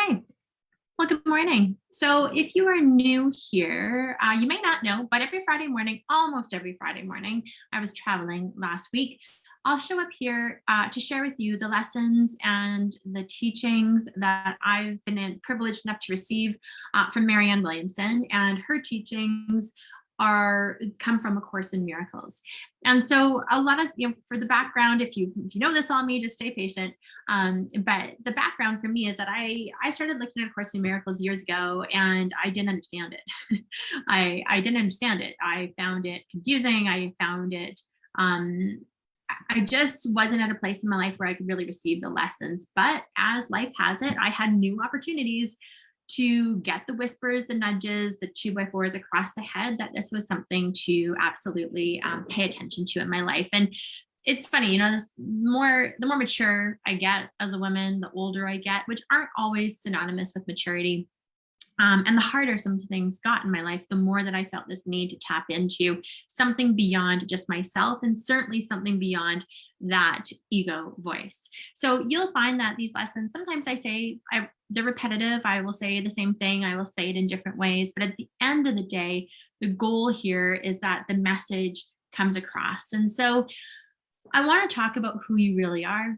Okay. Well, good morning. So if you are new here, you may not know, but every Friday morning, almost every Friday morning, I was traveling last week. I'll show up here to share with you the lessons and the teachings that I've been privileged enough to receive from Marianne Williamson, and her teachings are come from A Course in Miracles. And so a lot of, for the background, if you know this on me, just stay patient. But the background for me is that I started looking at A Course in Miracles years ago, and I didn't understand it. I didn't understand it. I found it confusing. I found it, I just wasn't at a place in my life where I could really receive the lessons. But as life has it, I had new opportunities to get the whispers, the nudges, the 2x4s across the head that this was something to absolutely pay attention to in my life. And it's funny, the more mature I get as a woman, the older I get, which aren't always synonymous with maturity. And the harder some things got in my life, the more that I felt this need to tap into something beyond just myself, and certainly something beyond that ego voice. So you'll find that these lessons, sometimes they're repetitive. I will say the same thing. I will say it in different ways. But at the end of the day, the goal here is that the message comes across. And so I want to talk about who you really are.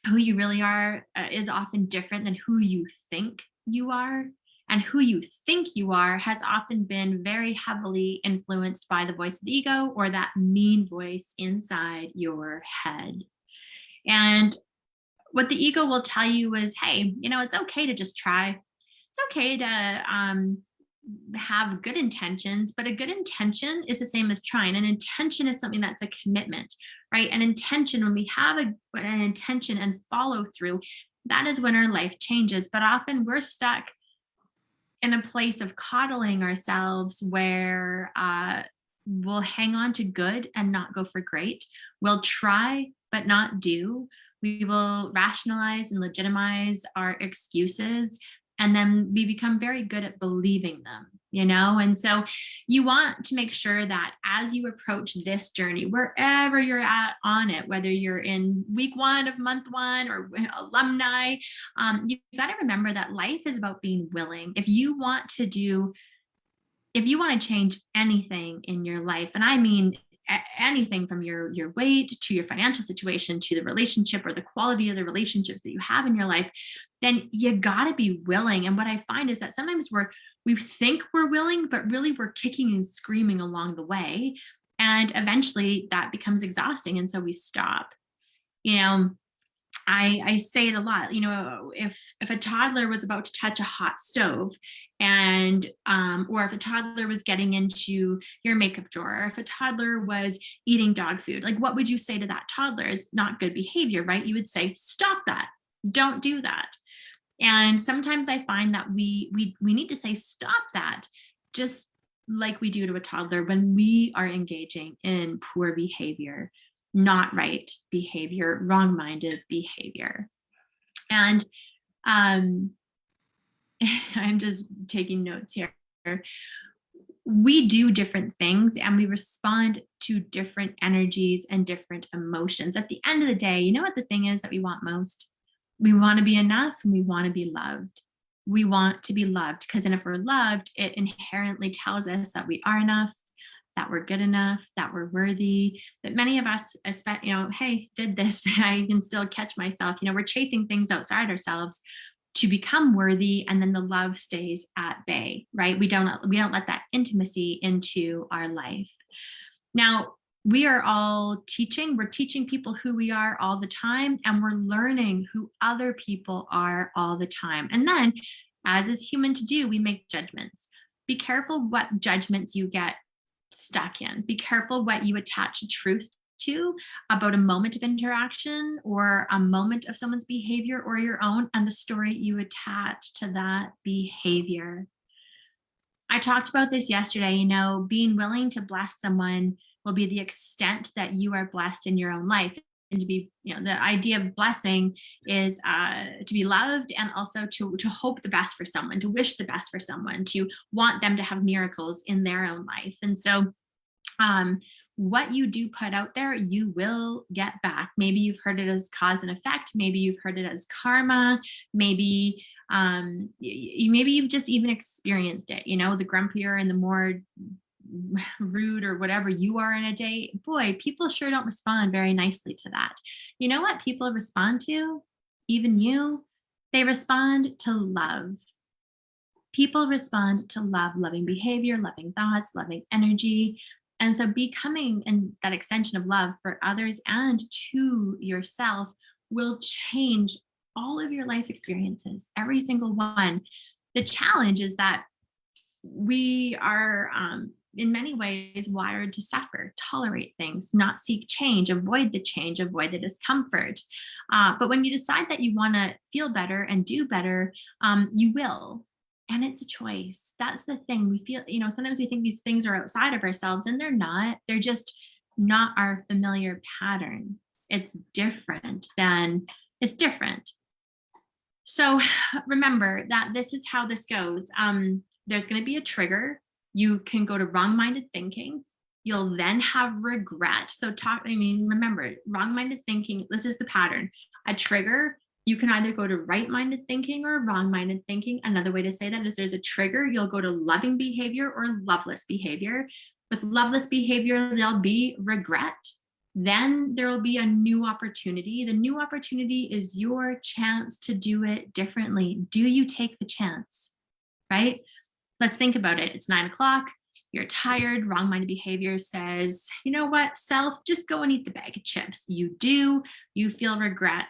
Who you really are is often different than who you think you are. And who you think you are has often been very heavily influenced by the voice of the ego, or that mean voice inside your head. And what the ego will tell you is, hey, it's okay to just try. It's okay to have good intentions, but a good intention is the same as trying. An intention is something that's a commitment, right? An intention, when we have an intention and follow through, that is when our life changes. But often we're stuck in a place of coddling ourselves where we'll hang on to good and not go for great. We'll try, but not do. We will rationalize and legitimize our excuses, and then we become very good at believing them, And so you want to make sure that as you approach this journey, wherever you're at on it, whether you're in week 1 of month 1 or alumni, you got to remember that life is about being willing. If you want to change anything in your life, and I mean anything from your weight to your financial situation to the relationship or the quality of the relationships that you have in your life, then you got to be willing. And what I find is that sometimes we think we're willing, but really we're kicking and screaming along the way. And eventually that becomes exhausting. And so we stop. I say it a lot, if a toddler was about to touch a hot stove, and or if a toddler was getting into your makeup drawer, or if a toddler was eating dog food, like, what would you say to that toddler? It's not good behavior, right? You would say, stop that. Don't do that. And sometimes I find that we need to say, stop that, just like we do to a toddler when we are engaging in poor behavior, not right behavior, wrong-minded behavior. And I'm just taking notes here. We do different things and we respond to different energies and different emotions. At the end of the day, you know what the thing is that we want most? We want to be enough, and we want to be loved. We want to be loved because then if we're loved, it inherently tells us that we are enough, that we're good enough, that we're worthy. But many of us, hey, did this, I can still catch myself. We're chasing things outside ourselves to become worthy, and then the love stays at bay, right? We don't let that intimacy into our life. Now, we're teaching people who we are all the time, and we're learning who other people are all the time. And then, as is human to do, we make judgments. Be careful what judgments you get stuck in. Be careful what you attach a truth to about a moment of interaction or a moment of someone's behavior or your own, and the story you attach to that behavior. I talked about this yesterday, being willing to bless someone will be the extent that you are blessed in your own life. And to be, the idea of blessing is to be loved, and also to hope the best for someone, to wish the best for someone, to want them to have miracles in their own life. And so what you do put out there, you will get back. Maybe you've heard it as cause and effect. Maybe you've heard it as karma. Maybe maybe you've just even experienced it. The grumpier and the more rude or whatever you are in a day, boy, people sure don't respond very nicely to that. You know what people respond to? Even you, they respond to love. People respond to love, loving behavior, loving thoughts, loving energy. And so becoming and that extension of love for others and to yourself will change all of your life experiences, every single one. The challenge is that we are in many ways wired to suffer, tolerate things, not seek change, avoid the discomfort. But when you decide that you want to feel better and do better, you will. And it's a choice. That's the thing. We feel, sometimes we think these things are outside of ourselves, and they're not. They're just not our familiar pattern. It's different. So remember that this is how this goes. There's going to be a trigger. You can go to wrong-minded thinking. You'll then have regret. Remember, wrong-minded thinking, this is the pattern. A trigger, you can either go to right-minded thinking or wrong-minded thinking. Another way to say that is there's a trigger, you'll go to loving behavior or loveless behavior. With loveless behavior, there'll be regret. Then there will be a new opportunity. The new opportunity is your chance to do it differently. Do you take the chance, right? Let's think about it. It's 9:00. You're tired. Wrong-minded behavior says, you know what, self, just go and eat the bag of chips. You do, you feel regret.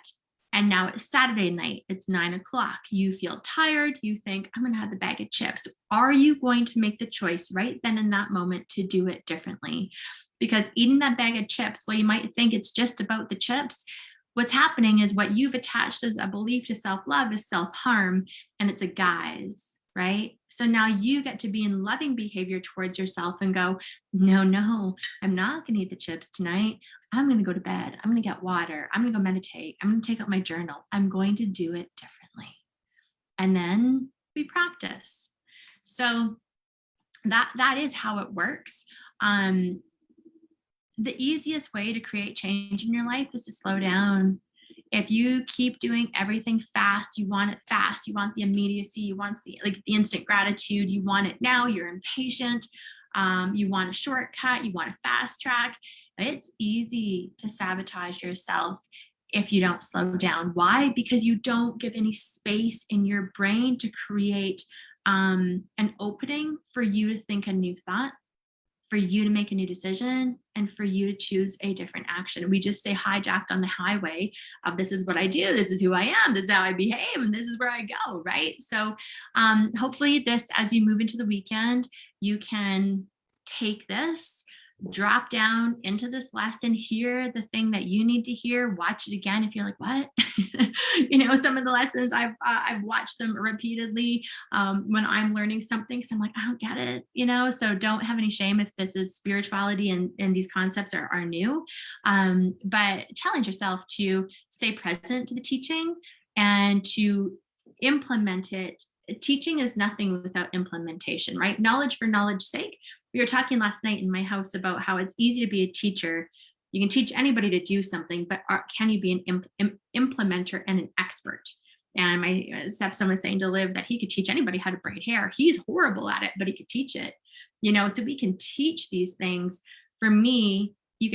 And now it's Saturday night. It's 9:00. You feel tired. You think, I'm going to have the bag of chips. Are you going to make the choice right then in that moment to do it differently? Because eating that bag of chips, well, you might think it's just about the chips. What's happening is what you've attached as a belief to self-love is self-harm, and it's a guise, right? So now you get to be in loving behavior towards yourself and go, no, I'm not going to eat the chips tonight. I'm going to go to bed. I'm going to get water. I'm going to go meditate. I'm going to take out my journal. I'm going to do it differently. And then we practice. So that is how it works. The easiest way to create change in your life is to slow down. If you keep doing everything fast, you want it fast, you want the immediacy, you want the instant gratitude, you want it now, you're impatient, you want a shortcut, you want a fast track. It's easy to sabotage yourself if you don't slow down. Why? Because you don't give any space in your brain to create an opening for you to think a new thought, for you to make a new decision, and for you to choose a different action. We just stay hijacked on the highway of this is what I do, this is who I am, this is how I behave, and this is where I go, right? So hopefully this, as you move into the weekend, you can take this, drop down into this lesson, hear the thing that you need to hear, watch it again if you're like, what? Some of the lessons I've watched them repeatedly when I'm learning something, because I'm like, I don't get it, so don't have any shame if this is spirituality and these concepts are new, but challenge yourself to stay present to the teaching and to implement it. Teaching is nothing without implementation, right? Knowledge for knowledge's sake. We were talking last night in my house about how it's easy to be a teacher. You can teach anybody to do something, but can you be an implementer and an expert? And my stepson was saying to Liv that he could teach anybody how to braid hair. He's horrible at it, but he could teach it. So we can teach these things. For me, I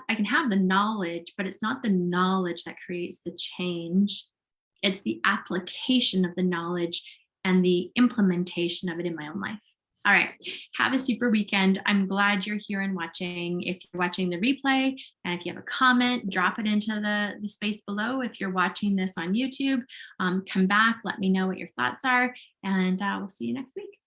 can have the knowledge, but it's not the knowledge that creates the change. It's the application of the knowledge and the implementation of it in my own life. All right. Have a super weekend. I'm glad you're here and watching. If you're watching the replay, and if you have a comment, drop it into the space below. If you're watching this on YouTube, come back, let me know what your thoughts are, and we'll see you next week.